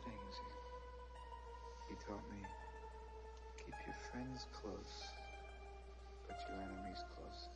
things. He taught me keep your friends close, but your enemies close.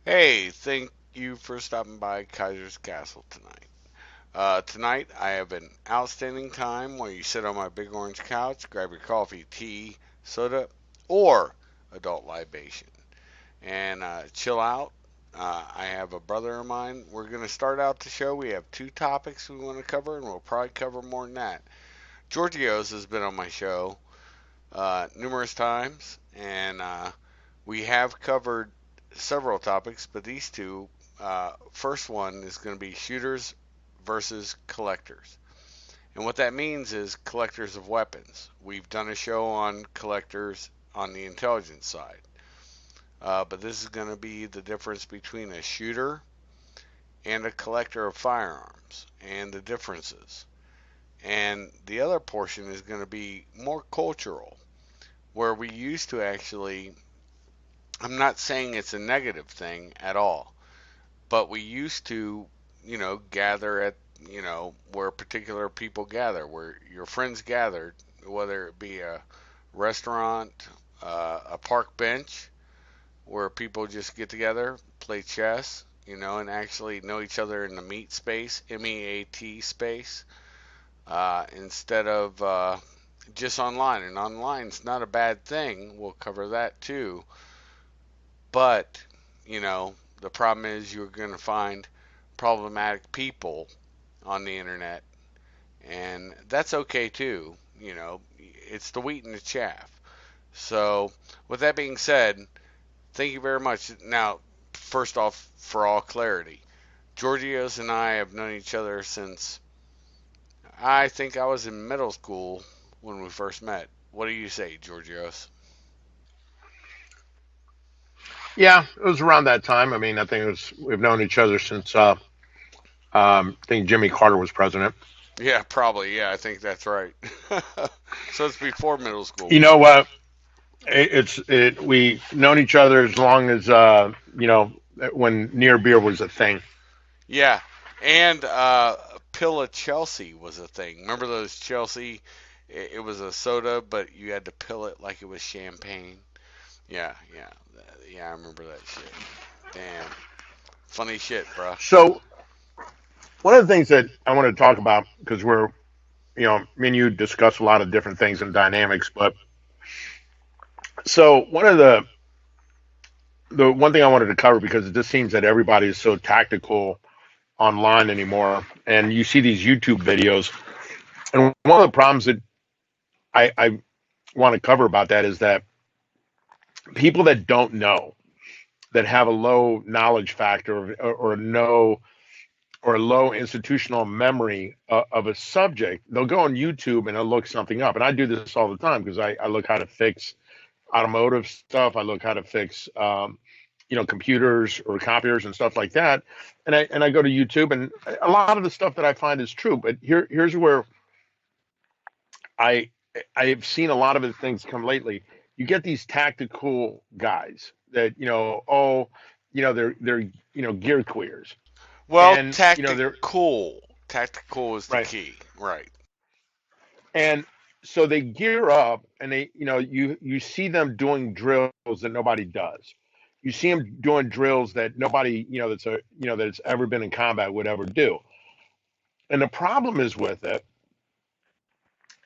Hey, thank you for stopping by Kaiser's Castle tonight. Tonight, I have an outstanding time where you sit on my big orange couch, grab your coffee, tea, soda, or adult libation, and chill out. I have a brother of mine. We're going to start out the show. We have two topics we want to cover, and we'll probably cover more than that. Georgios has been on my show numerous times, and we have covered several topics, but these two, first one is going to be shooters versus collectors. And what that means is collectors of weapons. We've done a show on collectors on the intelligence side, but this is going to be the difference between a shooter and a collector of firearms and the differences. And the other portion is going to be more cultural, where we used to actually, I'm not saying it's a negative thing at all, but we used to, gather at, where particular people gather, where your friends gathered, whether it be a restaurant, a park bench, where people just get together, play chess, and actually know each other in the meat space, MEAT space, instead of just online. And online's not a bad thing. We'll cover that too. But, the problem is you're going to find problematic people on the internet, and that's okay too. It's the wheat and the chaff. So, with that being said, thank you very much. Now, first off, for all clarity, Georgios and I have known each other since I think I was in middle school when we first met. What do you say, Georgios? Yeah, it was around that time. I mean, I think it was we've known each other since I think Jimmy Carter was president. Yeah, probably. Yeah, I think that's right. So it's before middle school. You know what? We've known each other as long as when near beer was a thing. Yeah, and Pill of Chelsea was a thing. Remember those Chelsea? It was a soda, but you had to pill it like it was champagne. Yeah, yeah, yeah. I remember that shit. Damn, funny shit, bruh. So one of the things that I want to talk about because me and you discuss a lot of different things and dynamics, but so the one thing I wanted to cover because it just seems that everybody is so tactical online anymore, and you see these YouTube videos, and one of the problems that I want to cover about that is that people that don't know, that have a low knowledge factor or no or a low institutional memory of a subject, they'll go on YouTube and they'll look something up. And I do this all the time because I look how to fix automotive stuff. I look how to fix computers or copiers and stuff like that. And I go to YouTube, and a lot of the stuff that I find is true. But here's where I I have seen a lot of the things come lately. You get these tactical guys that they're gear queers, Well, and they're tactical is the right, key, right? and so they gear up, and they you see them doing drills that nobody does. You see them doing drills that nobody, that's ever been in combat would ever do. And the problem is with it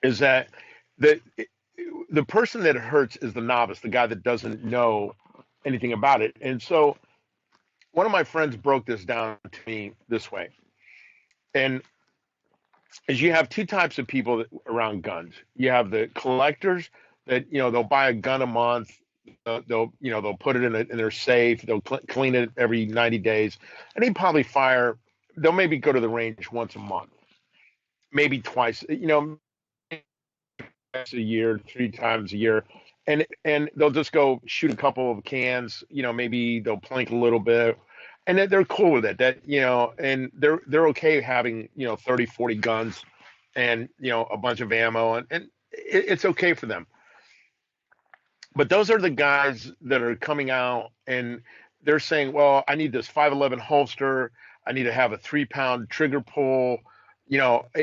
is that the the person that hurts is the novice, the guy that doesn't know anything about it. And so one of my friends broke this down to me this way. And is you have two types of people around guns. You have the collectors that they'll buy a gun a month. They'll put it in their safe. They'll clean it every 90 days, and they probably fire. They'll maybe go to the range once a month, maybe twice. A year, three times a year, and they'll just go shoot a couple of cans. Maybe they'll plink a little bit, and they're cool with it. And they're okay having 30, 40 guns, and a bunch of ammo, and it's okay for them. But those are the guys that are coming out and they're saying, well, I need this 511 holster. I need to have a 3-pound trigger pull,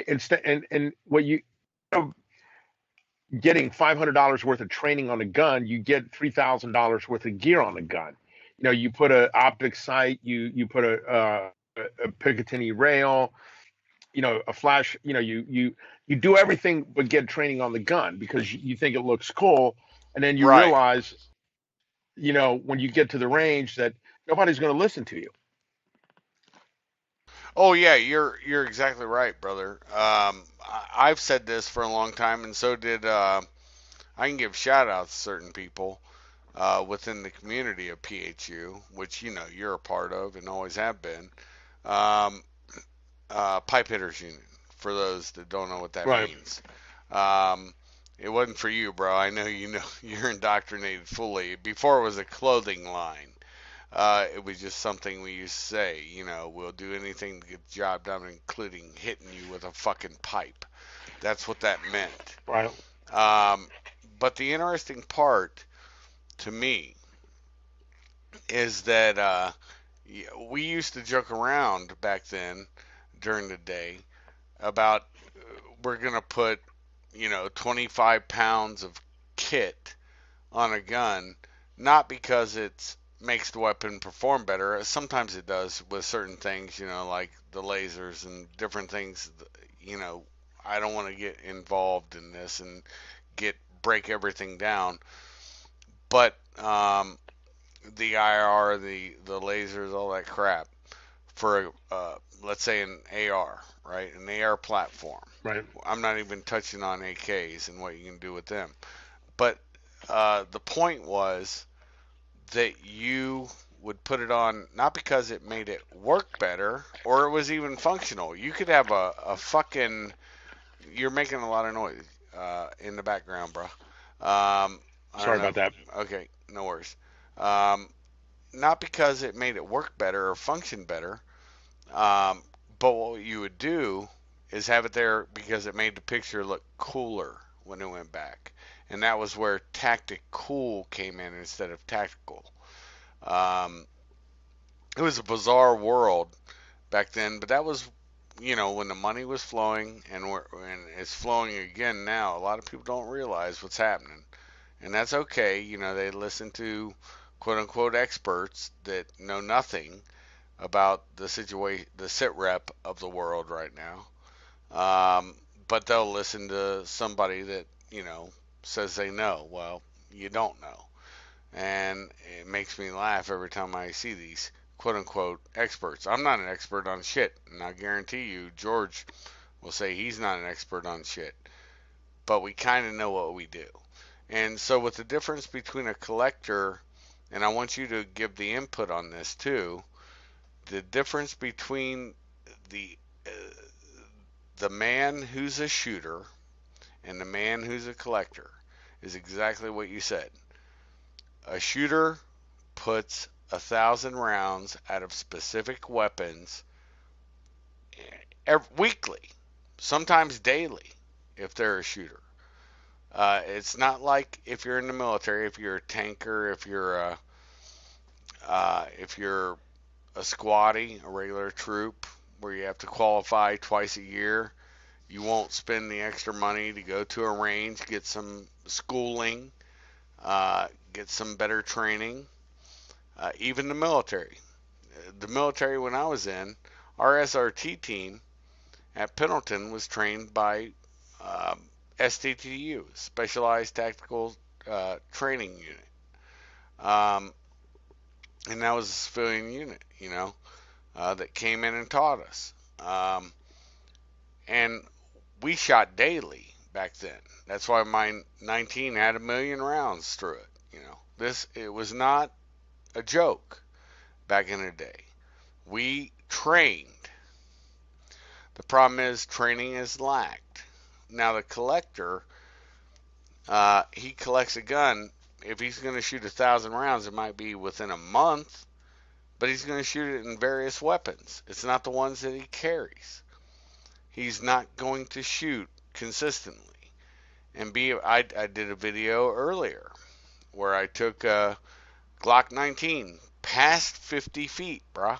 instead. And what you getting $500 worth of training on a gun, you get $3,000 worth of gear on a gun. You put a optic sight, you put a Picatinny rail, a flash. You do everything but get training on the gun because you think it looks cool, and then you Right. realize, when you get to the range that nobody's going to listen to you. Oh yeah, you're exactly right, brother. I've said this for a long time, and so did I can give shout outs to certain people within the community of PHU, which you're a part of and always have been. Um, Pipe Hitters Union, for those that don't know what that Right. means. Um, it wasn't for you, bro. I know you're indoctrinated fully. Before it was a clothing line. It was just something we used to say, we'll do anything to get the job done, including hitting you with a fucking pipe. That's what that meant. Right. Um, but the interesting part to me is that we used to joke around back then during the day about we're going to put, 25 pounds of kit on a gun, not because it makes the weapon perform better. Sometimes it does with certain things, like the lasers and different things. You know, I don't want to get involved in this and break everything down, but the IR, the lasers, all that crap for let's say an AR, right? An AR platform. Right. I'm not even touching on AKs and what you can do with them. But the point was that you would put it on not because it made it work better or it was even functional. You could have a fucking. You're making a lot of noise in the background, bro. I don't Sorry know. about that. Okay, no worries. Um, Not because it made it work better or function better, um, but what you would do is have it there because it made the picture look cooler when it went back. And that was where tactic cool came in instead of tactical. Um, it was a bizarre world back then, but that was, when the money was flowing and it's flowing again now. A lot of people don't realize what's happening. And that's okay. They listen to quote unquote experts that know nothing about the situation, the sit rep of the world right now. But they'll listen to somebody that, says they know. Well, you don't know. And it makes me laugh every time I see these quote unquote experts. I'm not an expert on shit. And I guarantee you, George will say he's not an expert on shit. But we kind of know what we do. And so, with the difference between a collector, and I want you to give the input on this too, the difference between the uh, the man who's a shooter and the man who's a collector is exactly what you said. A shooter puts 1,000 rounds out of specific weapons weekly, sometimes daily, if they're a shooter. It's not like if you're in the military, if you're a tanker, if you're a squatty, a regular troop, where you have to qualify twice a year. You won't spend the extra money to go to a range, get some schooling, get some better training. even the military. The military, when I was in, our SRT team at Pendleton was trained by STTU, Specialized Tactical Training Unit. Um, and that was a civilian unit, that came in and taught us. And we shot daily back then. That's why my 19 had 1,000,000 rounds through it. It was not a joke back in the day. We trained. The problem is training is lacked. Now the collector, he collects a gun. If he's going to shoot 1,000 rounds, it might be within a month, but he's going to shoot it in various weapons. It's not the ones that he carries. He's not going to shoot consistently. And I did a video earlier where I took a Glock 19 past 50 feet, bruh,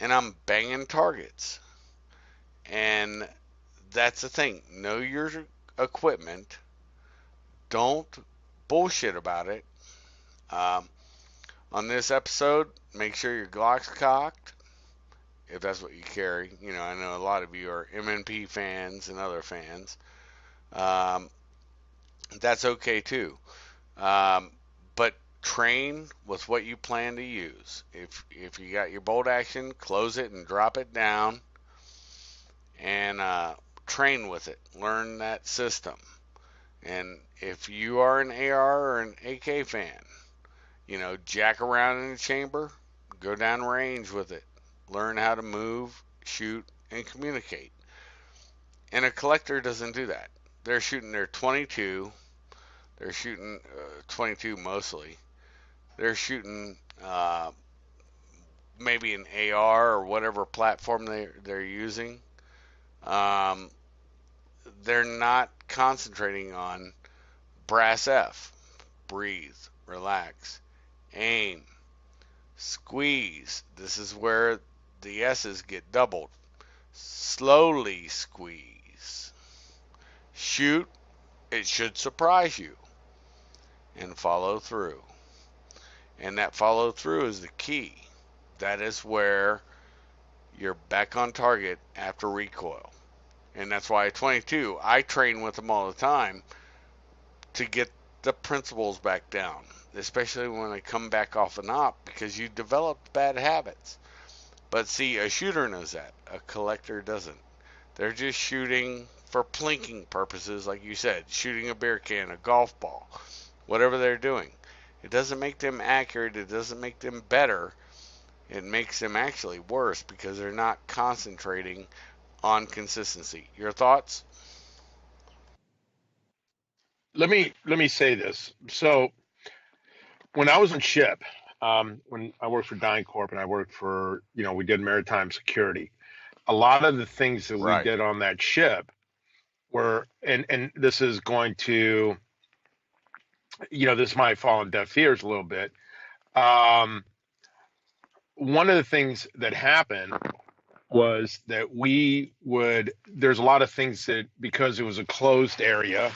and I'm banging targets. And that's the thing. Know your equipment. Don't bullshit about it. On this episode, make sure your Glock's cocked, if that's what you carry. I know a lot of you are MNP fans and other fans. That's okay too. But train with what you plan to use. If you got your bolt action, close it and drop it down, and train with it. Learn that system. And if you are an AR or an AK fan, jack around in the chamber, go down range with it. Learn how to move, shoot, and communicate. And a collector doesn't do that. They're shooting their 22. They're shooting 22 mostly. They're shooting maybe an AR or whatever platform they're using. They're not concentrating on brass F. Breathe, relax, aim, squeeze. This is where the S's get doubled. Slowly squeeze. Shoot. It should surprise you. And follow through. And that follow through is the key. That is where you're back on target after recoil. And that's why at 22, I train with them all the time to get the principles back down, especially when I come back off an op, because you develop bad habits. But see, a shooter knows that. A collector doesn't. They're just shooting for plinking purposes, like you said, shooting a beer can, a golf ball, whatever they're doing. It doesn't make them accurate. It doesn't make them better. It makes them actually worse because they're not concentrating on consistency. Your thoughts? Let me say this. So when I was on ship, when I worked for DynCorp and I worked for, we did maritime security. A lot of the things that we Right. did on that ship were, and this is going to, this might fall on deaf ears a little bit. One of the things that happened was that there's a lot of things that, because it was a closed area,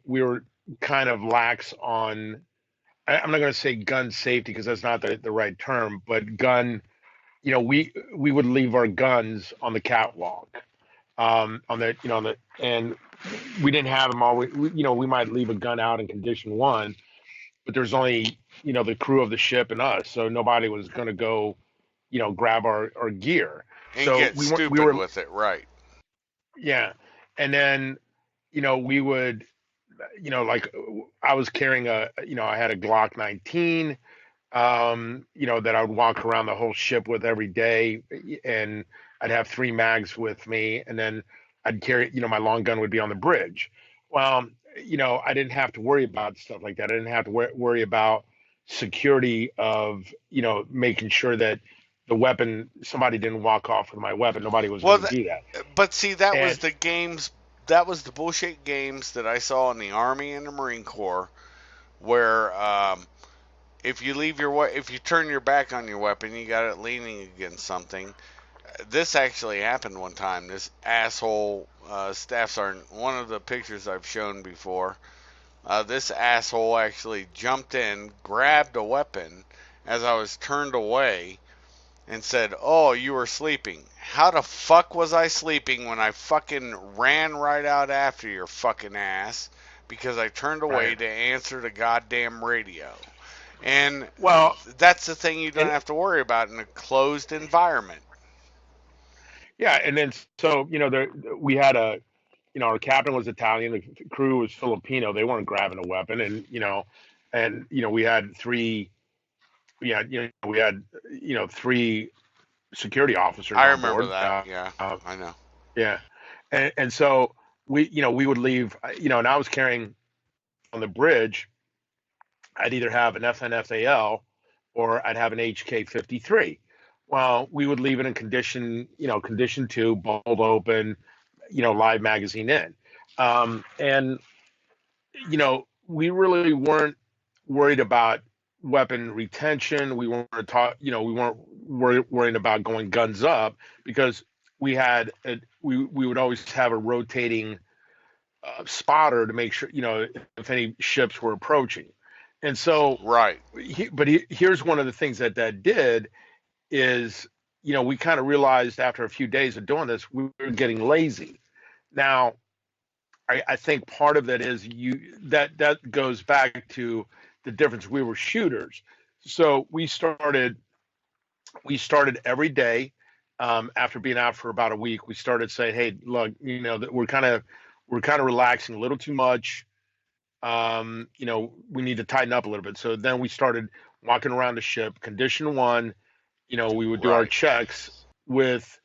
we were kind of lax on, I'm not going to say gun safety because that's not the right term, but we would leave our guns on the catwalk, and we didn't have them always. We might leave a gun out in condition one, but there's only, the crew of the ship and us, so nobody was going to go, grab our gear. And So get stupid with it, right? yeah, and then, we would, like I was carrying I had a Glock 19, that I would walk around the whole ship with every day, and I'd have 3 mags with me, and then I'd carry, my long gun would be on the bridge. Well, I didn't have to worry about stuff like that. I didn't have to worry about security of, making sure that the weapon, somebody didn't walk off with my weapon. Nobody was Well, going to do that. but see, that was And the games. That was the bullshit games that I saw in the Army and the Marine Corps, where if you turn your back on your weapon, you got it leaning against something. This actually happened one time. This asshole staff sergeant, one of the pictures I've shown before, This asshole actually jumped in, grabbed a weapon as I was turned away, and said, "Oh, you were sleeping." How the fuck was I sleeping when I fucking ran right out after your fucking ass because I turned away Right. to answer the goddamn radio? And Well, that's the thing you don't and have to worry about in a closed environment. yeah, and then so there we had a our captain was Italian, the crew was Filipino. They weren't grabbing a weapon, and we had three. Yeah, we had three security officers I on remember board. that. Yeah, I know. Yeah, and so we would leave. And I was carrying on the bridge. I'd either have an FNFAL or I'd have an HK-53. Well, we would leave it in condition two, bolt open, live magazine in. And we really weren't worried about weapon retention. We weren't taught, we weren't worrying about going guns up because we would always have a rotating spotter to make sure, if any ships were approaching. And so, Right. here's one of the things that did is, we kind of realized after a few days of doing this, we were getting lazy. Now, I think part of that is that goes back to the difference. We were shooters, so we started every day. After being out for about a week, we started saying, "Hey, look, that we're kind of relaxing a little too much. We need to tighten up a little bit." So then we started walking around the ship. Condition one, we would do our Right. checks with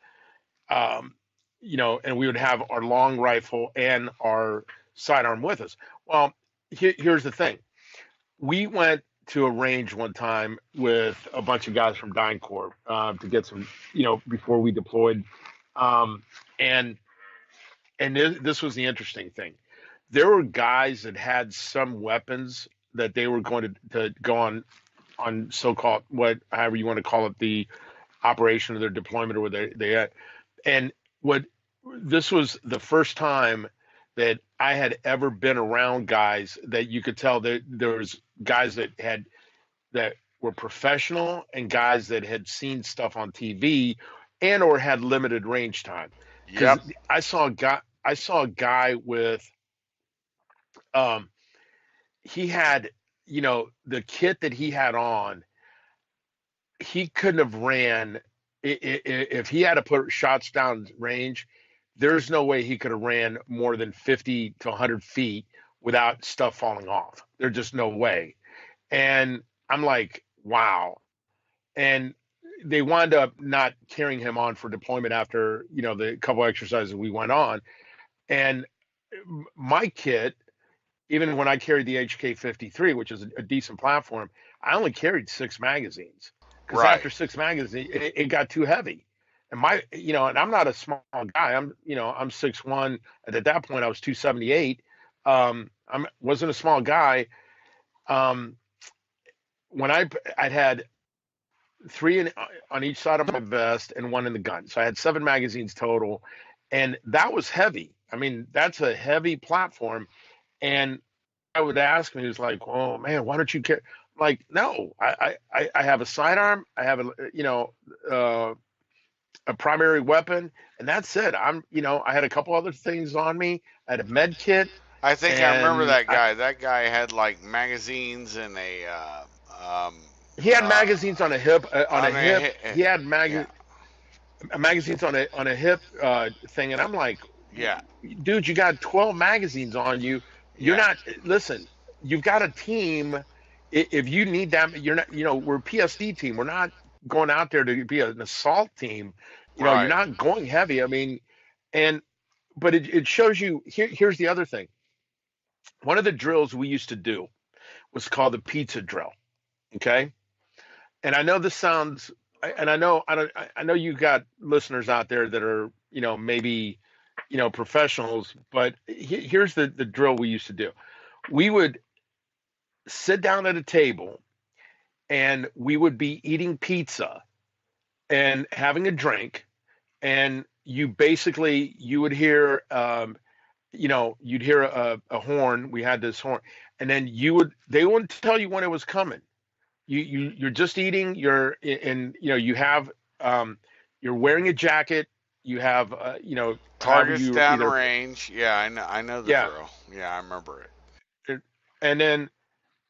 and we would have our long rifle and our sidearm with us. Well, here's the thing. We went to a range one time with a bunch of guys from DynCorp to get some, before we deployed. Um, and this was the interesting thing. There were guys that had some weapons that they were going to go on so-called, however you want to call it, the operation of their deployment, or what they had. And what this was the first time that I had ever been around guys that you could tell that there was guys that were professional and guys that had seen stuff on TV and or had limited range time. Because Yep. I saw a guy with um he had the kit that he had on, he couldn't have ran if he had to put shots down range. There's no way he could have ran more than 50 to 100 feet without stuff falling off. There's just no way. And I'm like, wow. And they wound up not carrying him on for deployment after the couple exercises we went on. And my kit, even when I carried the HK-53, which is a decent platform, I only carried 6 magazines because Right. after 6 magazines, it got too heavy. And and I'm not a small guy. I'm 6'1", and at that point I was 278. I wasn't a small guy. Um, when I'd had three on each side of my vest and one in the gun, so I had 7 magazines total, and that was heavy. I mean, that's a heavy platform. And I would ask me, he was like, "Oh man, why don't you care?" I'm like, no, I have a sidearm, I have uh, a primary weapon, and that's it. I had a couple other things on me. I had a med kit, I think I remember and that guy. That guy had like magazines and a he had uh, magazines on a hip. On a on a hip, he had yeah, magazines on a hip thing, and I'm like, yeah, dude, you got 12 magazines on you. You're yeah. not. Listen, you've got a team. If you need that, you're not. We're a PSD team. We're not going out there to be an assault team. You're Right. not going heavy. I mean, and but it shows you. Here's the other thing. One of the drills we used to do was called the pizza drill. Okay, and I know this sounds, and I know you got listeners out there that are maybe professionals, but here's the drill we used to do. We would sit down at a table and we would be eating pizza and having a drink, and you would hear you'd hear a horn. We had this horn, and then they wouldn't tell you when it was coming. You're just eating. And you have um, you're wearing a jacket. You have however Targets you either downrange. Yeah, I know the yeah, drill. Yeah, I remember it. and then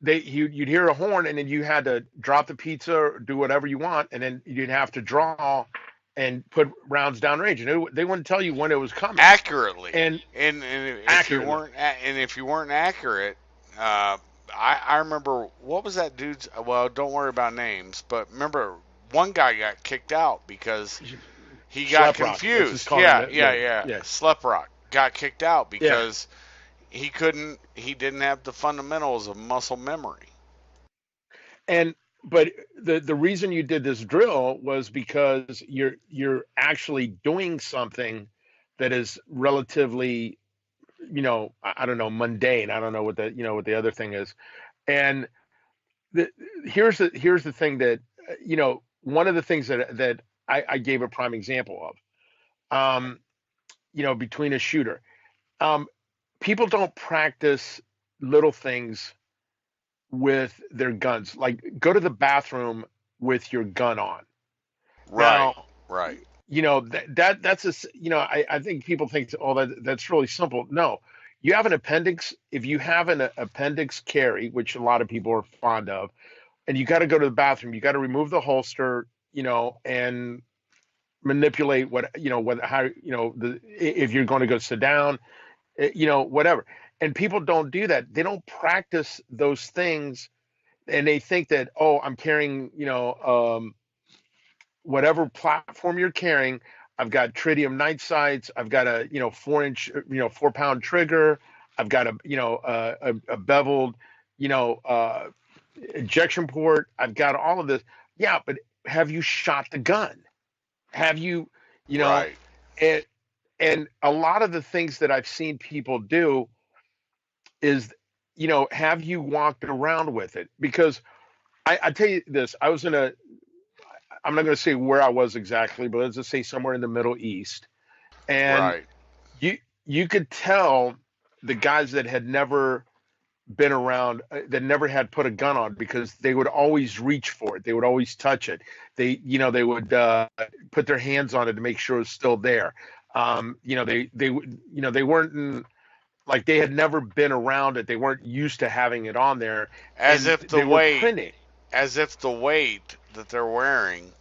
you'd hear a horn, and then you had to drop the pizza or do whatever you want, and then you'd have to draw and put rounds downrange, and they wouldn't tell you when it was coming Accurately, and and if you accurately. weren't accurate, uh, I remember what was that dude's. Well, don't worry about names, but remember one guy got kicked out because he got Schlep rock. Let's just confused. call him Yeah, that. yeah, Yeah, yeah. yeah, Sleprock got kicked out yeah. because he didn't have the fundamentals of muscle memory. And but the reason you did this drill was because you're actually doing something that is relatively, I don't know, mundane. I don't know what the other thing is. And the, here's the thing that one of the things that I gave a prime example of, between a shooter. Um, People don't practice little things with their guns. Like go to the bathroom with your gun on. Right, Now, right, that's I think people think, oh, that's really simple. No, you have an appendix. If you have an appendix carry, which a lot of people are fond of, and you got to go to the bathroom, you got to remove the holster, and manipulate what how if you're going to go sit down, whatever. And people don't do that. They don't practice those things, and they think that, oh, I'm carrying, whatever platform you're carrying. I've got tritium night sights. I've got a 4 inch, 4 pound trigger. I've got a beveled, you know, uh, ejection port. I've got all of this. Yeah, but have you shot the gun? Have you, you know, right. and a lot of the things that I've seen people do is, have you walked around with it? Because I tell you this, I'm not going to say where I was exactly, but let's just say somewhere in the Middle East, and Right. you you could tell the guys that had never been around, that never had put a gun on, because they would always reach for it, they would always touch it, they would put their hands on it to make sure it was still there. They weren't like, they had never been around it, they weren't used to having it on there, As and if the they were weight, printing. that they're wearing,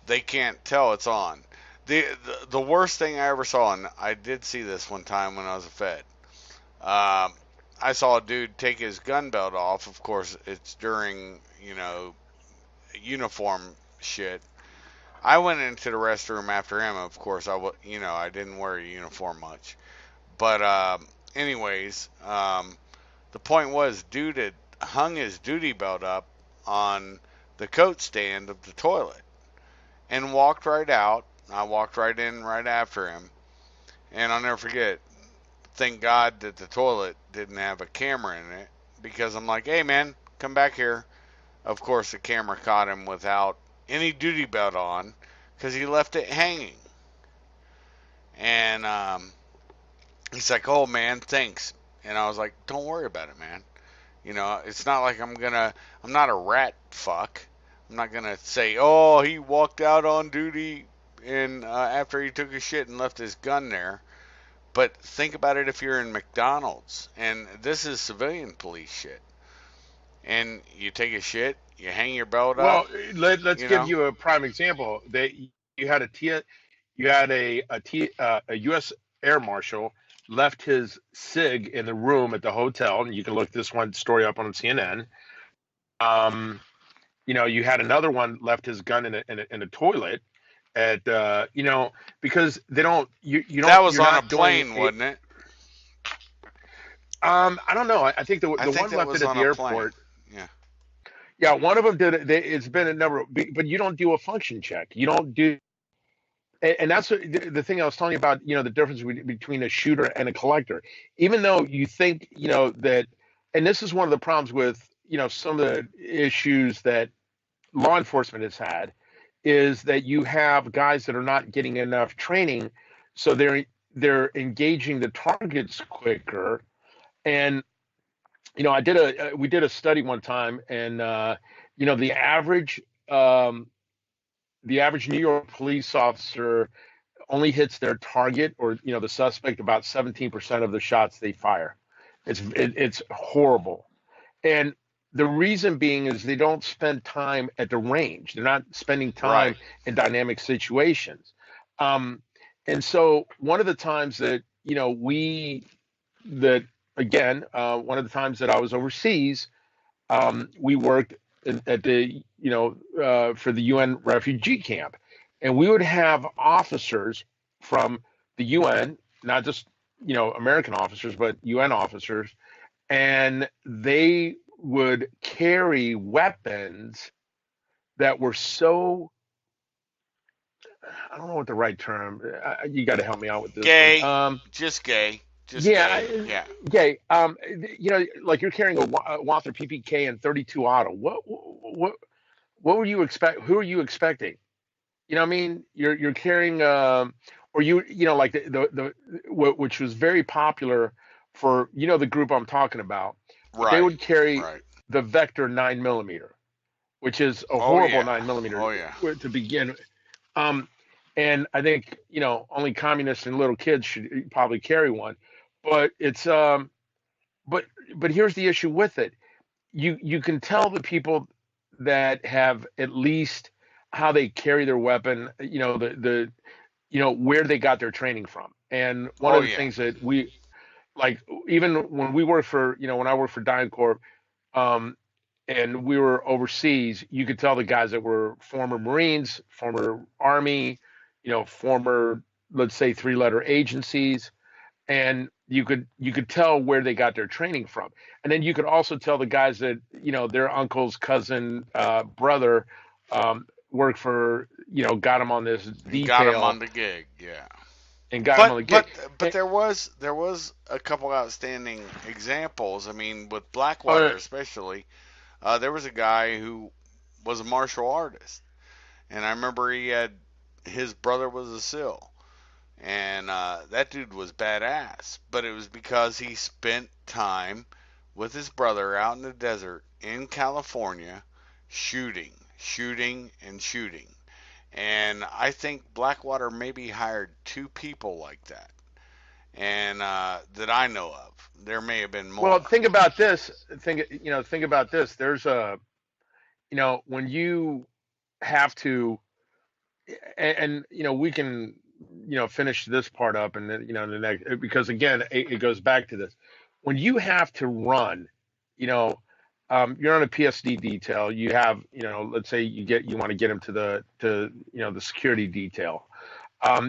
they can't tell it's on. The worst thing I ever saw, and I did see this one time when I was a Fed. Um, I saw a dude take his gun belt off. Of course, it's during uniform shit. I went into the restroom after him. Of course, I didn't wear a uniform much. But anyways, the point was, dude had hung his duty belt up on the coat stand of the toilet and walked right out. I walked right in right after him, and I'll never forget. Thank God that the toilet didn't have a camera in it, because I'm like, hey man, come back here. Of course, the camera caught him without any duty belt on because he left it hanging. And he's like, oh man, thanks. And I was like, don't worry about it, man. It's not like I'm not a rat fuck. I'm not gonna say, oh, he walked out on duty and after he took a shit and left his gun there. But think about it if you're in McDonald's, and this is civilian police shit, and you take a shit, you hang your belt up, Well, let's you give know. you a prime example. You had a a U.S. Air Marshal left his SIG in the room at the hotel, and you can look this one story up on CNN. Um, you had another one left his gun in a toilet at, because they don't you don't That was you're on a not doing plane, a. wasn't it? I don't know. I think I the think one that left it was at on the a plane. airport. Yeah. Yeah, one of them did it. It's been a number, but you don't do a function check. You don't do, and that's the thing I was telling you about. The difference between a shooter and a collector. Even though you think, that, and this is one of the problems with, some of the issues that law enforcement has had, is that you have guys that are not getting enough training, so they're engaging the targets quicker. And I did a we did a study one time, and you know, um, the average New York police officer only hits their target, or the suspect, about 17% of the shots they fire. It's horrible. And the reason being is they don't spend time at the range. They're not spending time Right. in dynamic situations. Um, and so one of the times that, that again, one of the times that I was overseas, we worked at the, for the UN refugee camp. And we would have officers from the UN, not just, American officers, but UN officers, and they would carry weapons that were so, I don't know what the right term. You got to help me out with this one. Gay. Just gay. Just Yeah, gay. Yeah. okay. Like you're carrying a Walther PPK and 32 auto. What were you expect? Who are you expecting? You know what I mean? You're carrying, or like which was very popular for, the group I'm talking about. But they Right. would carry Right. the Vector 9 millimeter, which is a Oh horrible yeah. 9 millimeter Oh yeah. to begin. Um, and I think, only communists and little kids should probably carry one. But it's but but here's the issue with it. You can tell the people that have at least how they carry their weapon, where they got their training from. And one Oh of the yeah. things that we like, even when we worked for, when I worked for DynCorp, um, and we were overseas, you could tell the guys that were former Marines, former Army, former, let's say, three-letter agencies, and you could tell where they got their training from. And then you could also tell the guys that, their uncle's cousin, brother, worked for, got him on this And got him on detail the gig. Yeah. and got him on But the gig. but but there was a couple outstanding examples. I mean, with Blackwater uh, especially, there was a guy who was a martial artist, and I remember he had his brother was a SEAL, and that dude was badass. But it was because he spent time with his brother out in the desert in California, shooting, and shooting. And I think Blackwater maybe hired two people like that, and that I know of. There may have been well, more. think about this. Think about this. There's when you have to, and we can, finish this part up, and then, the next, because again, it goes back to this. When you have to run, you know, you're on a PSD detail. You have, let's say you want to get them to the security detail.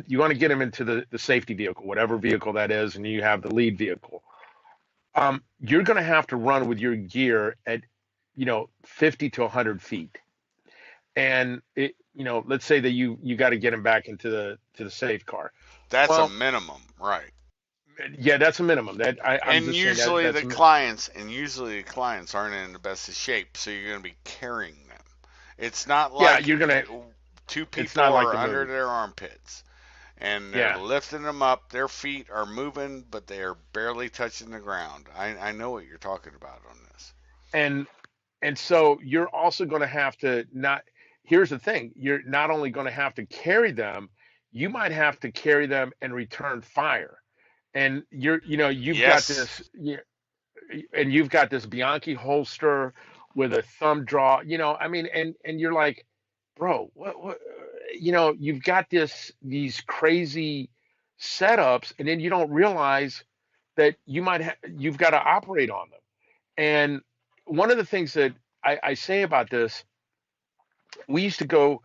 You want to get them into the safety vehicle, whatever vehicle that is, and you have the lead vehicle. You're going to have to run with your gear at, 50 to 100 feet. And let's say that you got to get them back into the safe car. That's a Well, minimum, right? yeah, that's a minimum. That I'm And just saying that usually that's the a, clients and usually the clients aren't in the best of shape, so you're going to be carrying them. It's not yeah, like you're gonna. two It's people not like are the under movie. their armpits and they're Yeah, lifting them up. Their feet are moving, but they are barely touching the ground. I know what you're talking about on this. and so you're also going to have to not. Here's the thing: you're not only going to have to carry them, you might have to carry them and return fire. And you've got Yes. this, and you've got this Bianchi holster with a thumb draw. I mean, and you're like, bro, what, you've got these crazy setups, and then you don't realize that you've got to operate on them. And one of the things that I say about this, we used to go,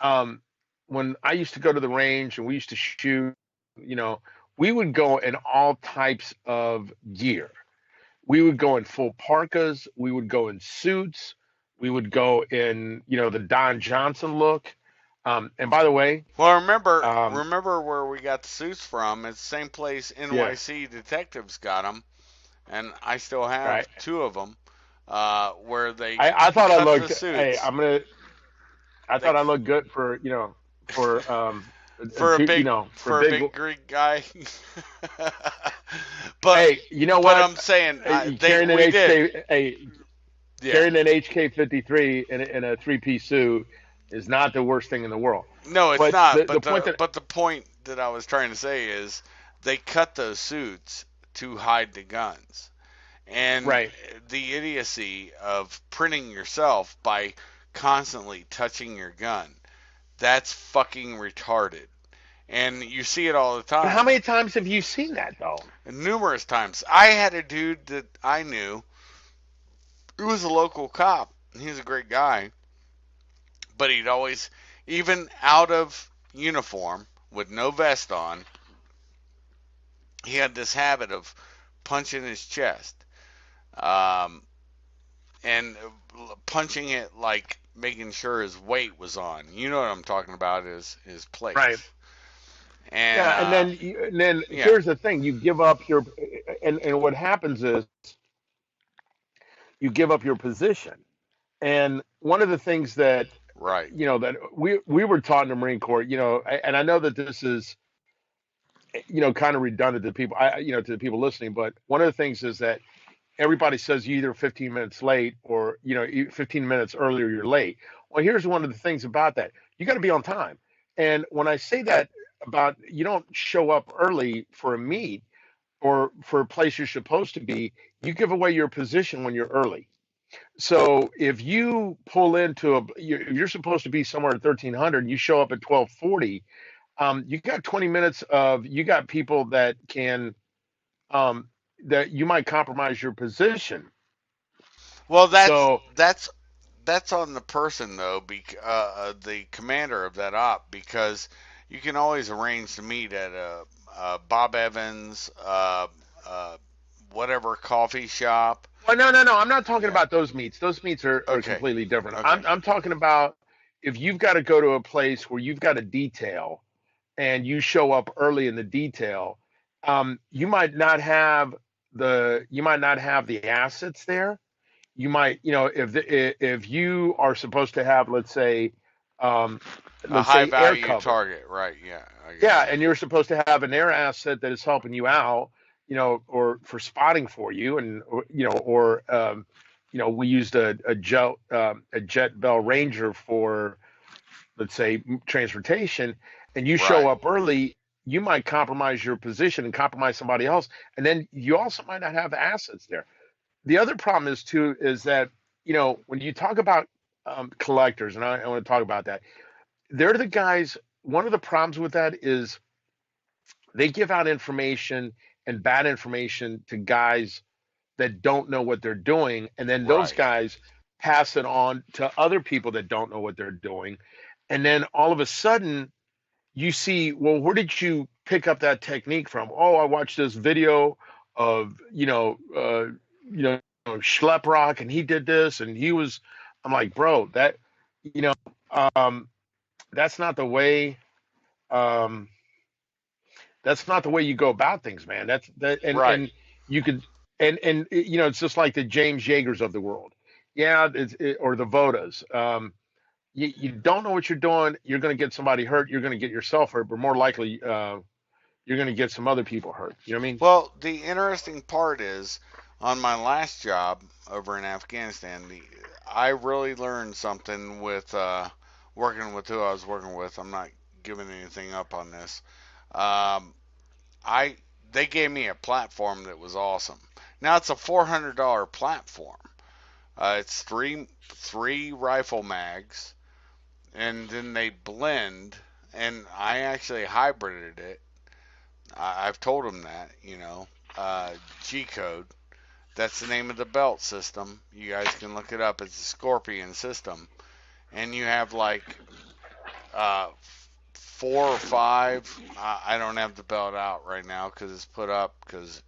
um, when I used to go to the range and we used to shoot, you know, we would go in all types of gear. We would go in full parkas, we would go in suits, we would go in, the Don Johnson look. And by the way, Well, remember um, remember where we got the suits from? It's the same place yeah, NYC detectives got them, and I still have right. two of them, where they I thought I cut the looked. Hey, suits. I They thought I looked good for, for for a big for for a big. big Greek guy. but Hey, you know but what? I'm saying they Carrying an we did. HK, hey, Yeah. carrying an HK-53 in a three-piece suit is not the worst thing in the world. No, it's But not. the But point that the point that I was trying to say is they cut those suits to hide the guns. And right. the idiocy of printing yourself by constantly touching your gun. That's fucking retarded. And you see it all the But how time. many times have you seen that though? And numerous times. I had a dude that I knew who was a local cop. He was a great guy. But he'd always, even out of uniform with no vest on, he had this habit of punching his chest. Um, and punching it like making sure his weight was on. You know what I'm talking about? Is his Right. plates. And Yeah, and then yeah, here's the thing: you give up your, and what happens is you give up your position. And one of the things that right. that we were taught in the Marine Corps, and I know that this is kind of redundant to people, to the people listening, but one of the things is that everybody says you either 15 minutes late or 15 minutes earlier you're late. Well, here's one of the things about that: you got to be on time. And when I say that about you don't show up early for a meet or for a place you're supposed to be, you give away your position when you're early. So if you pull into if you're supposed to be somewhere at 1300 and you show up at 1240, you got 20 minutes of you got people um, that you might compromise your position. Well, So that's on the person though, the commander of that op, because you can always arrange to meet at a Bob Evans, uh, whatever coffee shop. well, no. I'm not talking Yeah. about those meets. Those meets are Okay. completely different. Okay. I'm talking about if you've got to go to a place where you've got a detail and you show up early in the detail, you might not have the assets there. You might, if you are supposed to have, um, A let's high say air value cover, target, right? Yeah, I got yeah, you. and you're supposed to have an air asset that is helping you out, or for spotting for you, and we used a Jet Bell Ranger for, let's say, transportation, and you show Right. up early, you might compromise your position and compromise somebody else, and then you also might not have assets there. The other problem is too is that when you talk about collectors, and I want to talk about that, they're the guys. One of the problems with that is they give out information and bad information to guys that don't know what they're doing, and then those Right. guys pass it on to other people that don't know what they're doing, and then all of a sudden you see, well, where did you pick up that technique from? Oh, I watched this video of Schleprock, and he did this, and he was. I'm like, bro, you know um, that's not the way. Um, that's not the way you go about things, man. That's that, Right. and you could, and it's just like the James Yeagers of the world, yeah, or the Vodas. You don't know what you're doing. You're going to get somebody hurt. You're going to get yourself hurt, but more likely, you're going to get some other people hurt. You know what I mean? Well, the interesting part is on my last job over in Afghanistan, I really learned something with working with who I was working with. I'm not giving anything up on this. Um, I They gave me a platform that was awesome. Now it's a $400 platform. It's three rifle mags, and then they blend. And I actually hybrided it. I've told them that, G code. That's the name of the belt system. You guys can look it up. It's a Scorpion system, and you have like uh, four or five. I don't have the belt out right now because it's put up because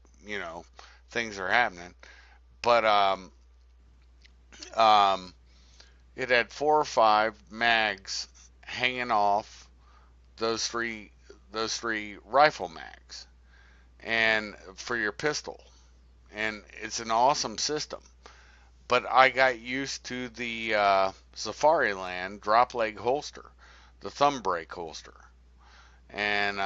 things are happening. But um, it had four or five mags hanging off those three those three rifle mags, and for your pistol, and it's an awesome system. But I got used to the Safari Land drop leg holster, the thumb brake holster, and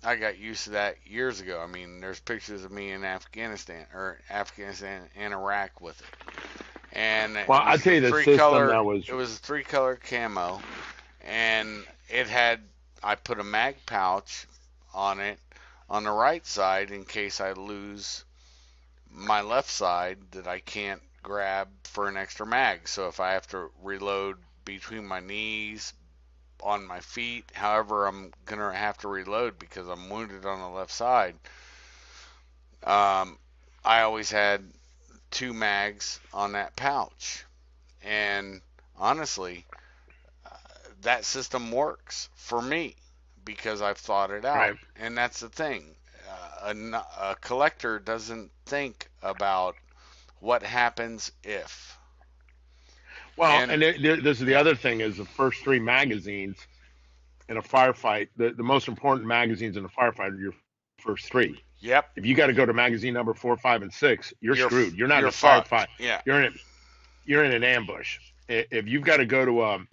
I got used to that years ago. I mean, there's pictures of me in Afghanistan and Iraq with it, and Well, I tell you, the system that was it was a 3 color camo, and it had I put a mag pouch on it on the right side in case I lose my left side that I can't grab for an extra mag. So if I have to reload between my knees, on my feet, however I'm gonna have to reload because I'm wounded on the left side, I always had 2 mags on that pouch. And honestly, that system works for me because I've thought it out. right. And that's the thing. A collector doesn't think about what happens if. Well, And and this is the yeah, other thing is the first three magazines in a firefight. The most important magazines in a firefight are your first three. yep, If you got to go to magazine number 4, 5, and 6, you're screwed. You're not in you're a firefight. fucked. Yeah, You're in you're in an ambush. If you've got to go to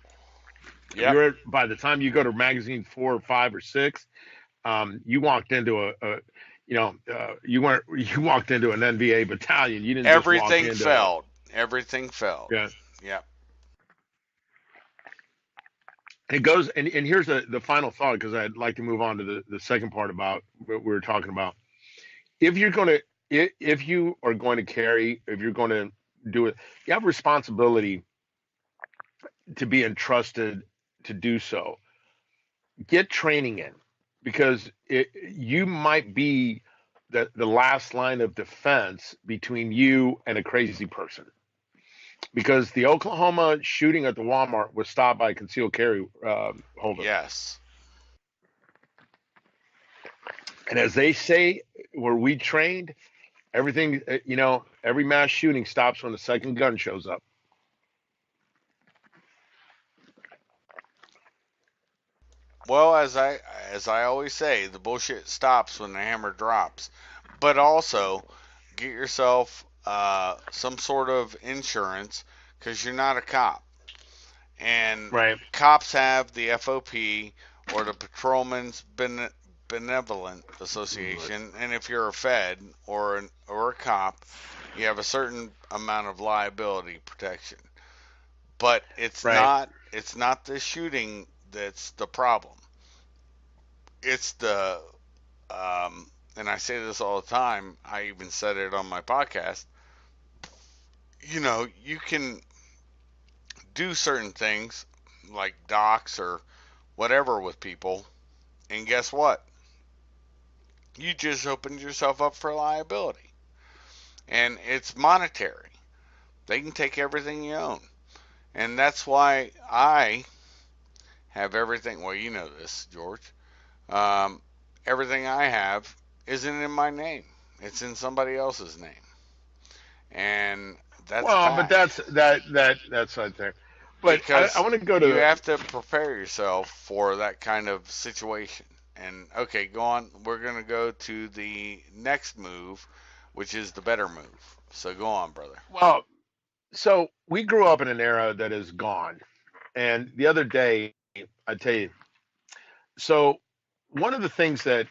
if yep. you're by the time you go to magazine 4 or 5 or 6, you walked into you walked into an NVA battalion. You didn't just walk Everything into failed. Everything failed. yeah. Yep. It goes and here's the final thought because I'd like to move on to the second part about what we were talking about. If you're going to if you are going to carry if you're going to do it, you have responsibility to be entrusted to do so. Get training in because you might be the last line of defense between you and a crazy person. Because the Oklahoma shooting at the Walmart was stopped by a concealed carry holder. Yes. And as they say, where we trained, everything, every mass shooting stops when the second gun shows up. Well, as I always say, the bullshit stops when the hammer drops. But also, get yourself some sort of insurance because you're not a cop. And Right. cops have the FOP or the Patrolmen's Benevolent Association, and if you're a Fed or a cop, you have a certain amount of liability protection. But Right. it's not the shooting that's the problem. It's the and I say this all the time. I even said it on my podcast. You can do certain things like docs or whatever with people, and guess what? You just opened yourself up for liability, and it's monetary. They can take everything you own, and that's why I have everything. Well, you know this, George. Um, Everything I have isn't in my name. It's in somebody else's name. And that's a Well, but fact. that's right there. But I Because want to go you to have to prepare yourself for that kind of situation. And okay, go on. We're going to go to the next move, which is the better move. So go on, brother. well. So we grew up in an era that is gone. And the other day, I tell you, so one of the things that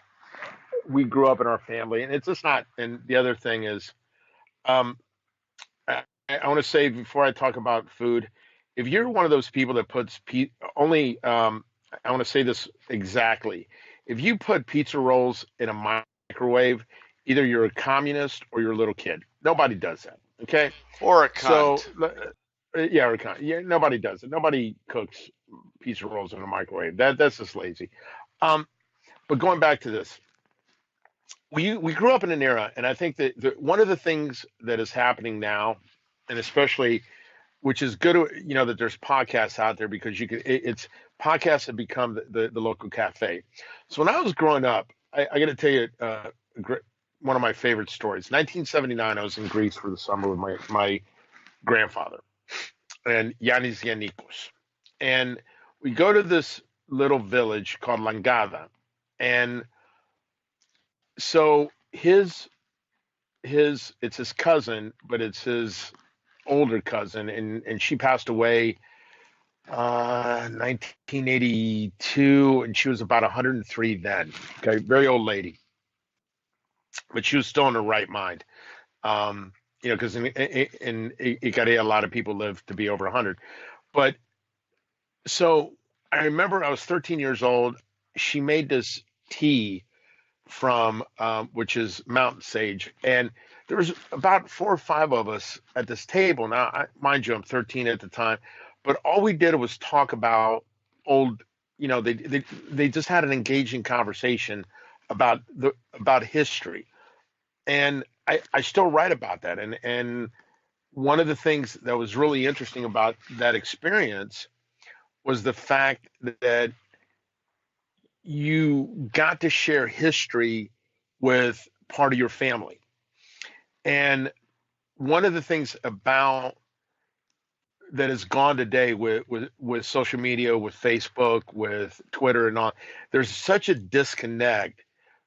we grew up in our family, and it's just not. And the other thing is, um, I want to say before I talk about food, if you're one of those people that puts only, I want to say this exactly. If you put pizza rolls in a microwave, either you're a communist or you're a little kid. Nobody does that. Okay, Or a so cunt. yeah, yeah, nobody does it. Nobody cooks pizza rolls in a microwave. That's just lazy. Um, but going back to this, we grew up in an era, and I think that one of the things that is happening now, and especially which is good, that there's podcasts out there because you can. It's podcasts have become the local cafe. So when I was growing up, I got to tell you one of my favorite stories. 1979, I was in Greece for the summer with my grandfather and Yanis Yannikos, and we go to this little village called Langada, and so his it's his cousin, but it's his older cousin, and she passed away 1982, and she was about 103 then. Okay, very old lady, but she was still in her right mind. Um, because in Ikaria, a lot of people live to be over 100. But so I remember I was 13 years old. She made this tea from which is mountain sage, and there was about 4 or 5 of us at this table. Now, mind you, I'm 13 at the time, but all we did was talk about old. They just had an engaging conversation about history, and I still write about that. And one of the things that was really interesting about that experience was the fact that you got to share history with part of your family. And one of the things about that has gone today with social media, with Facebook, with Twitter and all, there's such a disconnect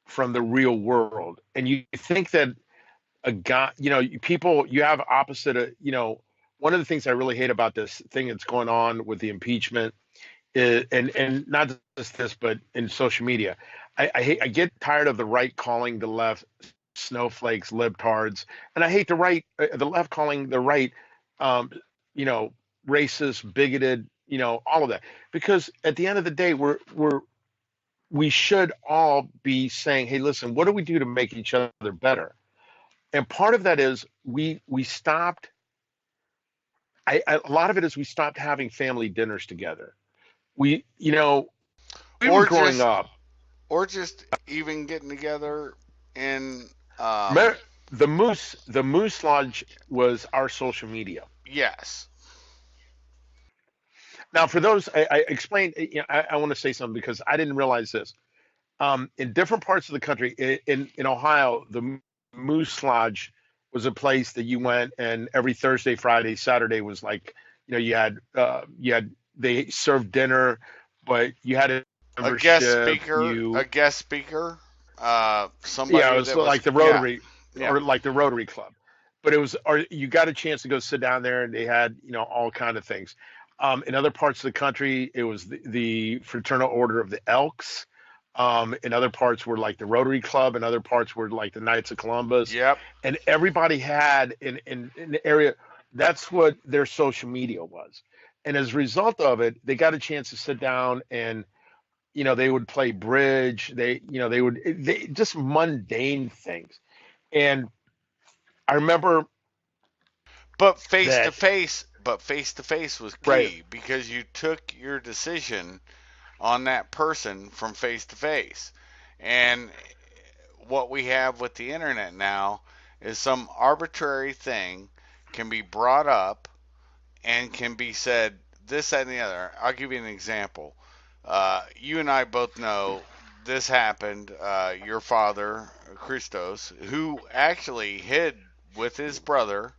from the real world. And you think that a guy, people, you have opposite of, one of the things I really hate about this thing that's going on with the impeachment is, and not just this, but in social media, I get tired of the right calling the left snowflakes, libtards, and I hate the left calling the right, um, you know, racist, bigoted, all of that, because at the end of the day, we should all be saying, hey, listen, what do we do to make each other better? And part of that is we stopped. A lot of it is we stopped having family dinners together. We, we were or growing just up. or just even getting together in Remember, the Moose Lodge was our social media. yes. Now, for those, I explained. I want to say something because I didn't realize this. In different parts of the country, in Ohio, the Moose Lodge was a place that you went, and every Thursday, Friday, Saturday was like, you had they served dinner, but you had a A guest membership. speaker, Yeah, it somebody was that was, like the yeah, Rotary yeah. or like the Rotary Club, but or you got a chance to go sit down there, and they had all kind of things. In other parts of the country, it was the Fraternal Order of the Elks. In other parts were like the Rotary Club, and other parts were like the Knights of Columbus, Yep. and everybody had in the area. That's what their social media was, and as a result of it, they got a chance to sit down and they would play bridge. They just mundane things. And I remember that, But face to face was right, key because you took your decision on that person from face to face. And what we have with the internet now is some arbitrary thing can be brought up and can be said this, that, and the other. I'll give you an example. You and I both know this happened. Your father, Christos, who actually hid with his brother.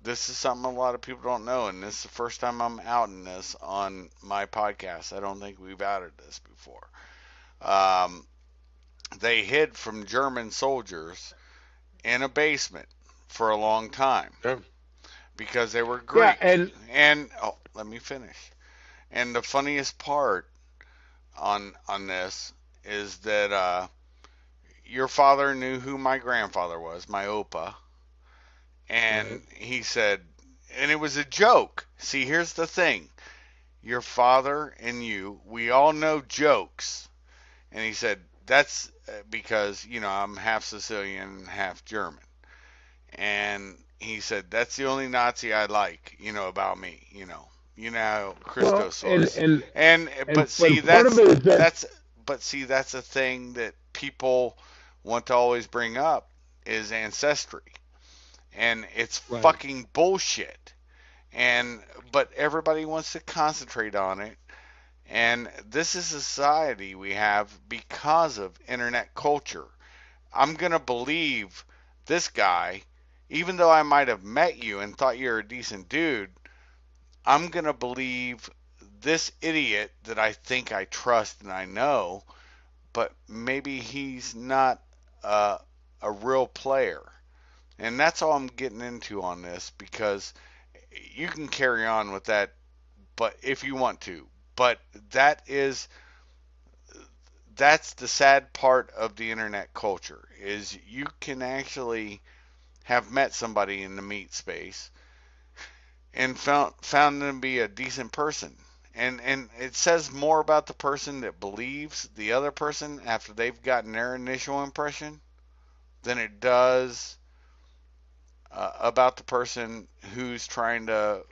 This is something a lot of people don't know, and this is the first time I'm outing this on my podcast. I don't think we've outed this before. Um, they hid from German soldiers in a basement for a long time yeah, because they were yeah, Greek. and And oh, let me finish. And the funniest part on this is that your father knew who my grandfather was, my opa, right, and he said, and it was a joke. See, here's the thing: your father and you, we all know jokes, and he said that's because I'm half Sicilian, half German, and he said that's the only Nazi I like, about me, you know how well, Christos and was, and and and but see but part of it is that, that's that's a thing that people want to always bring up is ancestry, and it's right. fucking bullshit, and but everybody wants to concentrate on it, and this is a society we have because of internet culture. I'm gonna believe this guy, even though I might have met you and thought you're a decent dude. I'm gonna believe this idiot that I think I trust and I know, but maybe he's not a, a real player. And that's all I'm getting into on this because you can carry on with that but if you want to. But that is that's the sad part of the internet culture is you can actually have met somebody in the meat space and found them to be a decent person. And it says more about the person that believes the other person after they've gotten their initial impression than it does about the person who's trying to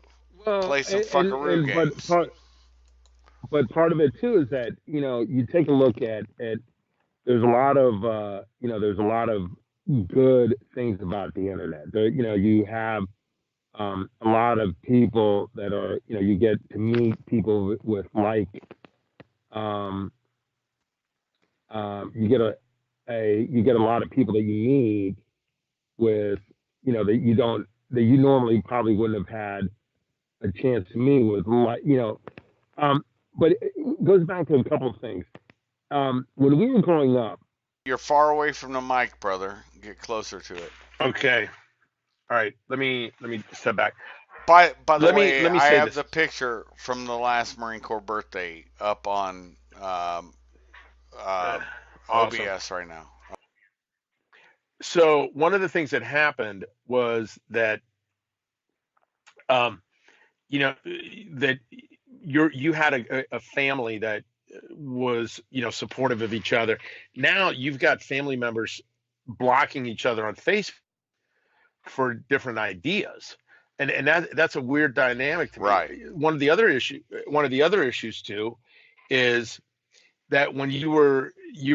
Well, play some fuckaroo and games. but part of it too is that you take a look at there's a lot of there's a lot of good things about the internet. You have a lot of people that are you get to meet people with like um, you get you get a lot of people that you meet with that you normally probably wouldn't have had a chance to meet with like um, but it goes back to a couple of things. When we were growing up. You're far away from the mic, brother. Get closer to it. Okay. All right. Let me step back. By the way, Let me I say have this. the picture from the last Marine Corps birthday up on uh, Awesome. OBS right now. So one of the things that happened was that um, that you had a family that was supportive of each other. Now you've got family members blocking each other on Facebook for different ideas, and that's a weird dynamic to me. Right. One of the other issues too is that when you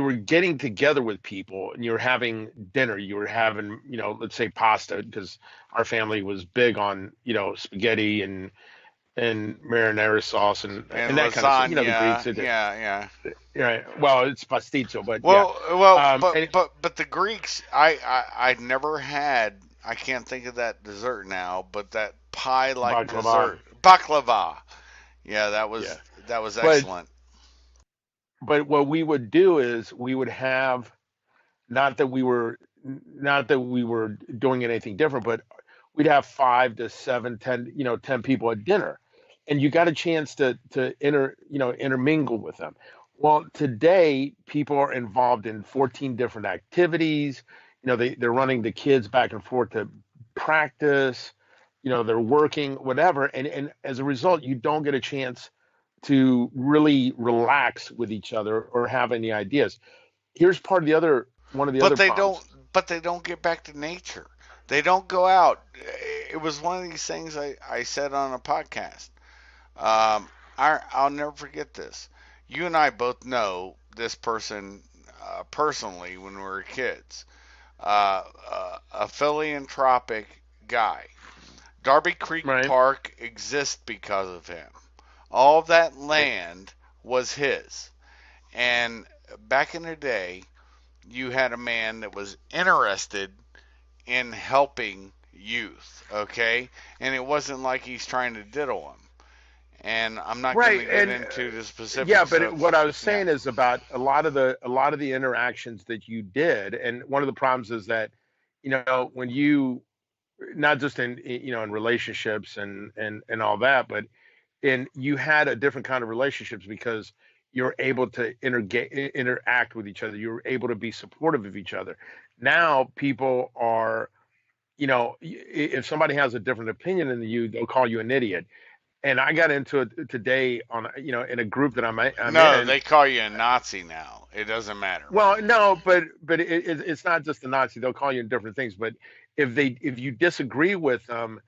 were getting together with people and you were having dinner, you were having let's say pasta, because our family was big on spaghetti and marinara sauce And and that kind of stuff. The Greeks lasagna, did it. yeah. Right. Well, it's pasticcio, but yeah. Well, And but the Greeks, I never had. I can't think of that dessert now, but that pie like baklava. dessert, baklava. Yeah, Yeah. that was But excellent. what we would do is we would have, not that we were not that we were doing anything different, but we'd have 5 to 7, 10, 10 people at dinner, and you got a chance to intermingle with them. Well, today people are involved in 14 different activities. They're running the kids back and forth to practice. They're working, whatever, and as a result, you don't get a chance to really relax with each other or have any ideas. Here's part of the other one of the But other they don't. problems. But they don't get back to nature. They don't go out. It was one of these things I said on a podcast. I'll never forget this. You and I both know this person personally when we were kids. A philanthropic guy. Darby Creek Right. Park exists because of him. All of that land was his. And back in the day, you had a man that was interested in helping youth, okay? And it wasn't like he's trying to diddle them. And I'm not going Right. to get And into the yeah, specifics but of, what I was yeah. saying is about a lot of the interactions that you did, and one of the problems is that when you, not just in relationships and all that, but in you had a different kind of relationships because you're able to interact with each other. You're able to be supportive of each other. Now people are, if somebody has a different opinion than you, they'll call you an idiot. And I got into it today on in a group that I'm No, in. they call you a Nazi now. It doesn't matter, Well, man. no, but it's not just the Nazi. They'll call you different things. But if you disagree with them,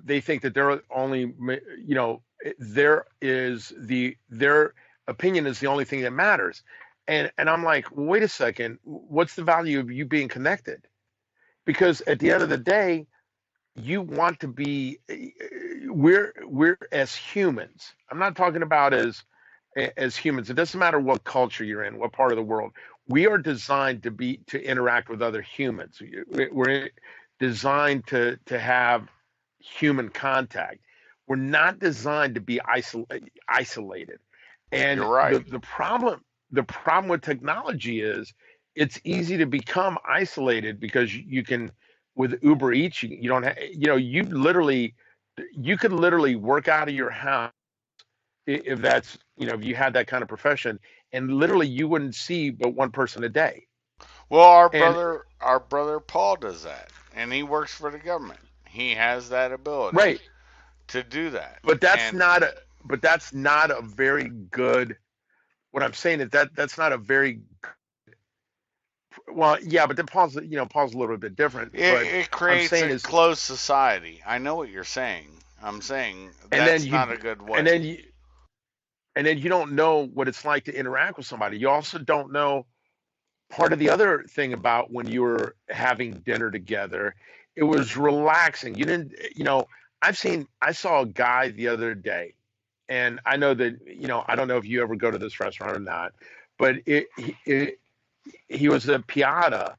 they think that they're only their opinion is the only thing that matters. And I'm like, well, wait a second, what's the value of you being connected? Because at the end of the day, you want to be we're as humans. I'm not talking about as humans. It doesn't matter what culture you're in, what part of the world. We are designed to interact with other humans. We're designed to have human contact. We're not designed to be isolated. You're And right. the problem with technology is it's easy to become isolated because you can, with Uber Eats, you don't have, you could literally work out of your house if that's, if you had that kind of profession, and literally you wouldn't see but one person a day. Well, And our brother Paul does that, and he works for the government. He has that ability right, to do that, but and that's not a very good. What I'm saying is that's not a very well, yeah, but then Paul's a little bit different. But it I'm creates saying a is, closed society. I know what you're saying. I'm saying and then that's you not a good and way. then you and then you don't know what it's like to interact with somebody. You also don't know part of the other thing about when you were having dinner together. It was relaxing. You didn't, I saw a guy the other day, and I know that, I don't know if you ever go to this restaurant or not, but he was a Piata,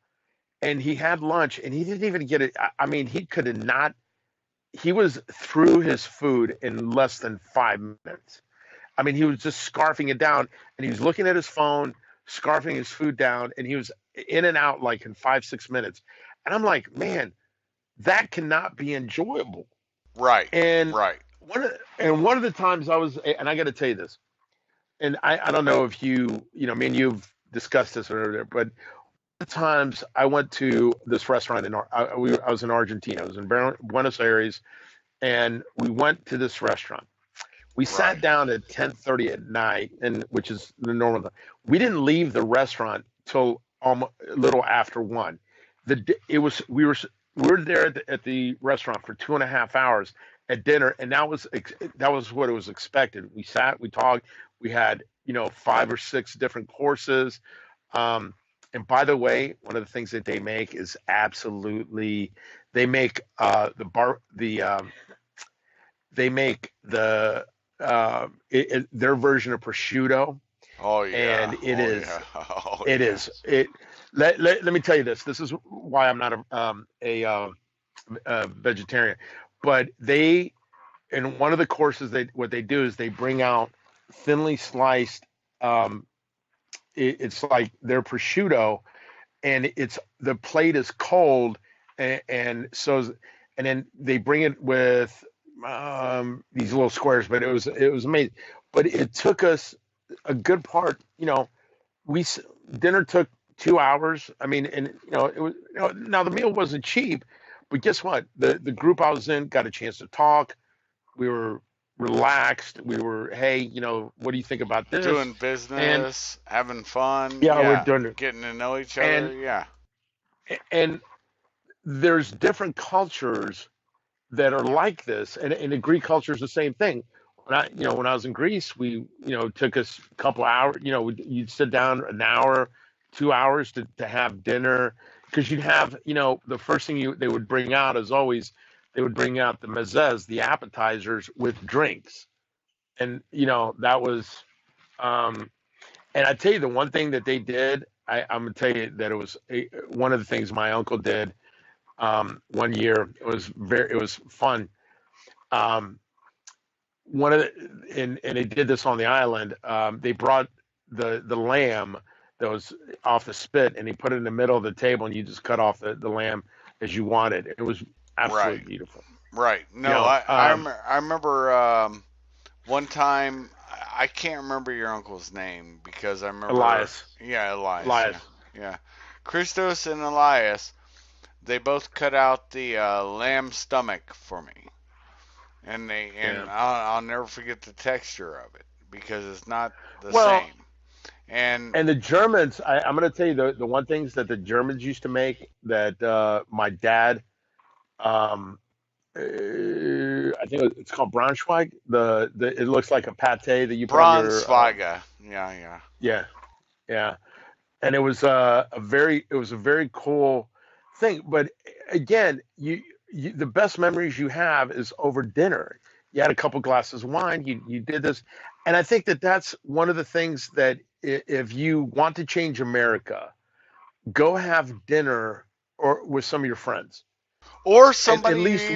and he had lunch, and he didn't even get it. I mean, he could have not. He was through his food in less than 5 minutes. I mean, he was just scarfing it down, and he was looking at his phone, scarfing his food down, and he was in and out like in 5, 6 minutes. And I'm like, man, that cannot be enjoyable. Right, And right. one of the times I was, and I got to tell you this, and I don't know if me and you've discussed this or whatever, but the times I went to this restaurant I was in Argentina, I was in Buenos Aires, and we went to this restaurant. We sat Right. down at 10:30 at night, and which is the normal time. We didn't leave the restaurant till almost a little after one. It was we were there at the restaurant for 2.5 hours at dinner, and that was what it was expected. We sat, we talked, we had 5 or 6 different courses. Um, and by the way, one of the things that they make is absolutely they make they make their version of prosciutto, Oh yeah. and Oh yeah. Oh it is yes. it. Let me tell you this. This is why I'm not a vegetarian, but they in one of the courses they what they do is they bring out thinly sliced. Um, it's like their prosciutto, and it's the plate is cold, and so and then they bring it with these little squares, but it was amazing. But it took us a good part. We dinner took 2 hours. I mean, and it was now the meal wasn't cheap, but guess what? The group I was in got a chance to talk. We were relaxed. We were, hey, what do you think about this? Doing And business, having fun, yeah, we're yeah. doing it. Getting to know each other, And yeah. and there's different cultures that are like this, and the Greek culture is the same thing. When I was in Greece, we took us a couple hours. You'd sit down an hour, 2 hours to have dinner, because you'd have the first thing they would bring out is always they would bring out the mezes, the appetizers with drinks, and that was um, and I tell you the one thing that they did. I'm gonna tell you that it was one of the things my uncle did one year. It was fun. Um, one of and they did this on the island. They brought the lamb that was off the spit, and he put it in the middle of the table, and you just cut off the lamb as you wanted. It was Right. absolutely beautiful. Right. You No, know, I remember one time I can't remember your uncle's name because I remember Elias, yeah, Elias, Elias, yeah. Yeah. Christos and Elias, they both cut out the lamb stomach for me. And yeah. I'll never forget the texture of it because it's not the Well, same. And and the Germans, I'm going to tell you the one things that the Germans used to make that my dad, um, I think it's called Braunschweig. It looks like a pate that you put on your Braunschweiger. Yeah, yeah. yeah, yeah, and it was a very cool thing. But again, the best memories you have is over dinner. You had a couple glasses of wine. You did this, and I think that that's one of the things that if you want to change America, go have dinner or with some of your friends, Or and at somebody least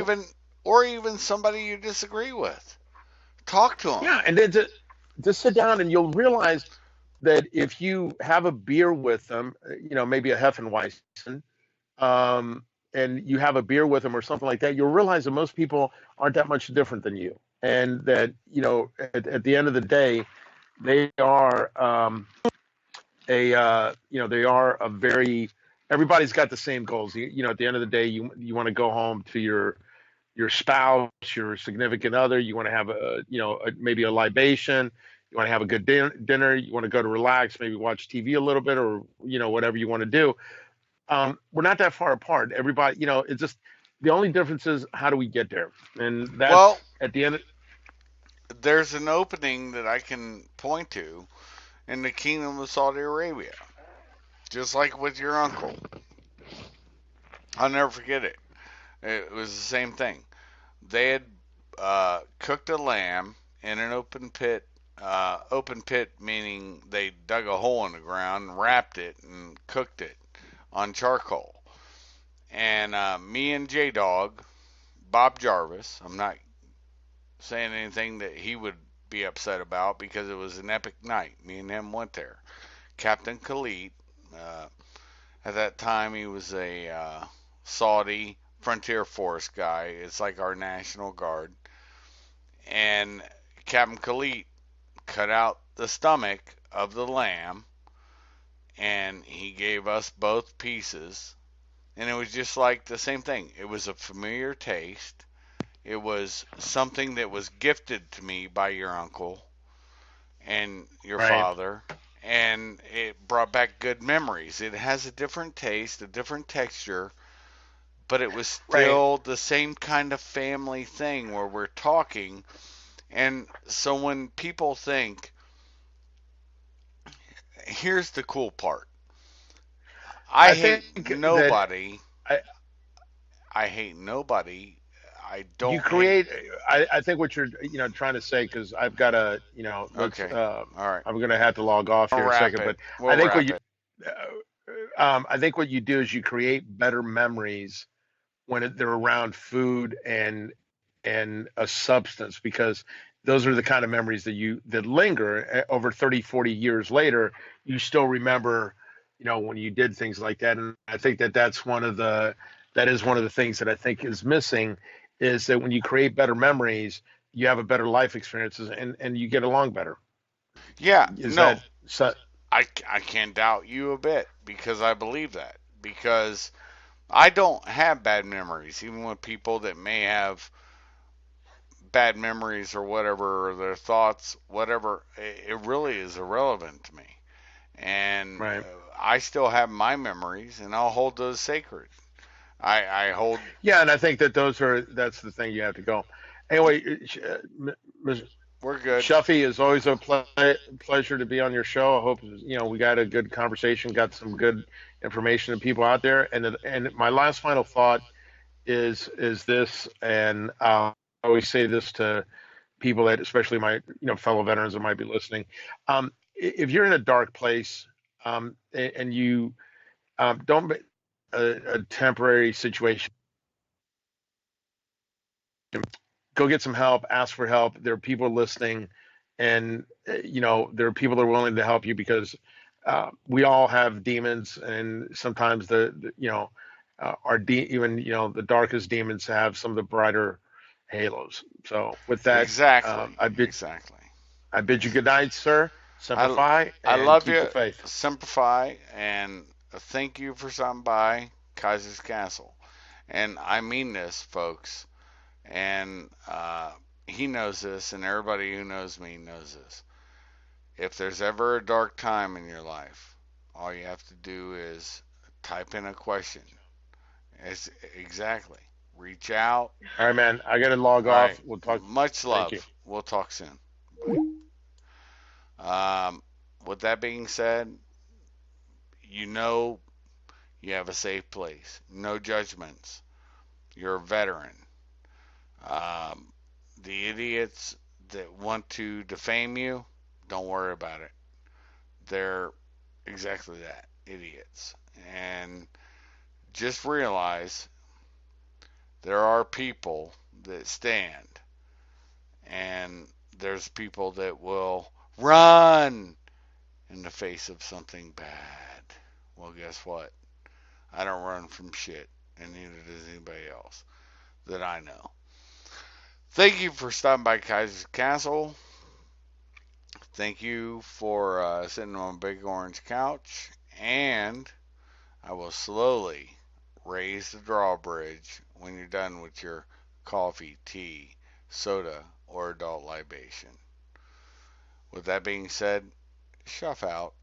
or even somebody you disagree with. Talk to them. yeah, and then to sit down, and you'll realize that if you have a beer with them, maybe a Hefeweizen, and you have a beer with them or something like that, you'll realize that most people aren't that much different than you. and that at the end of the day, they are they are a very everybody's got the same goals. At the end of the day, you want to go home to your spouse, your significant other. You want to have maybe a libation. You want to have a good dinner. You want to go to relax, maybe watch TV a little bit, or whatever you want to do. We're not that far apart. Everybody, it's just the only difference is how do we get there, and Well, that's at the end. there's an opening that I can point to in the Kingdom of Saudi Arabia, just like with your uncle. I'll never forget it. It was the same thing. They had cooked a lamb in an open pit. Open pit meaning they dug a hole in the ground, wrapped it, and cooked it on charcoal. And me and J Dog, Bob Jarvis, I'm not saying anything that he would be upset about because it was an epic night. Me and him went there. Captain Khalid, uh, at that time he was a Saudi Frontier Force guy. It's like our National Guard. And Captain Khalid cut out the stomach of the lamb and he gave us both pieces. And it was just like the same thing. It was a familiar taste. It was something that was gifted to me by your uncle and your Right, father. And it brought back good memories. It has a different taste, a different texture, but it was right. still the same kind of family thing where we're talking. And so when people think, here's the cool part. I I hate think that nobody. I, I hate nobody. I you don't hate. create. I think what you're trying to say, because I've got to let's Okay. All right. I'm going to have to log off We'll here in a wrap second, it. but I We'll think what wrap you it. I think what you do is you create better memories when they're around food and a substance, because those are the kind of memories that linger over 30, 40 years later. You still remember when you did things like that. And I think that is one of the things that I think is missing, is that when you create better memories, you have a better life experiences, and you get along better. Yeah. Is No. that so? I can't doubt you a bit because I believe that. Because I don't have bad memories, even with people that may have bad memories or whatever, or their thoughts, whatever. It really is irrelevant to me. And Right. I still have my memories, and I'll hold those sacred. I hold. Yeah, and I think that's the thing you have to go. Anyway, We're good. Shuffy, is always a pleasure to be on your show. I hope we got a good conversation, got some good information to people out there. And my last final thought is this, and I always say this to people that, especially my fellow veterans that might be listening. If you're in a dark place, and you don't a temporary situation, go get some help, ask for help. There are people listening, and there are people that are willing to help you, because we all have demons, and sometimes even the darkest demons have some of the brighter halos. So with that, Exactly. Exactly. I bid you good night, sir. I Simplify I and love keep the you. faith. Simplify and thank you for stopping by Kaiser's Castle. And I mean this, folks. And he knows this, and everybody who knows me knows this. If there's ever a dark time in your life, all you have to do is type in a question. It's exactly. Reach out. All right, man. I got to log All right. off. We'll talk. Much Thank you. love. We'll talk soon. Bye. With that being said, you know you have a safe place. No judgments. You're a veteran. Um, the idiots that want to defame you, don't worry about it. They're exactly that, idiots. And just realize there are people that stand, and there's people that will run in the face of something bad. Well, guess what? I don't run from shit, and neither does anybody else that I know. Thank you for stopping by Kaiser's Castle. Thank you for sitting on a big orange couch. And I will slowly raise the drawbridge when you're done with your coffee, tea, soda, or adult libation. With that being said, shuff out.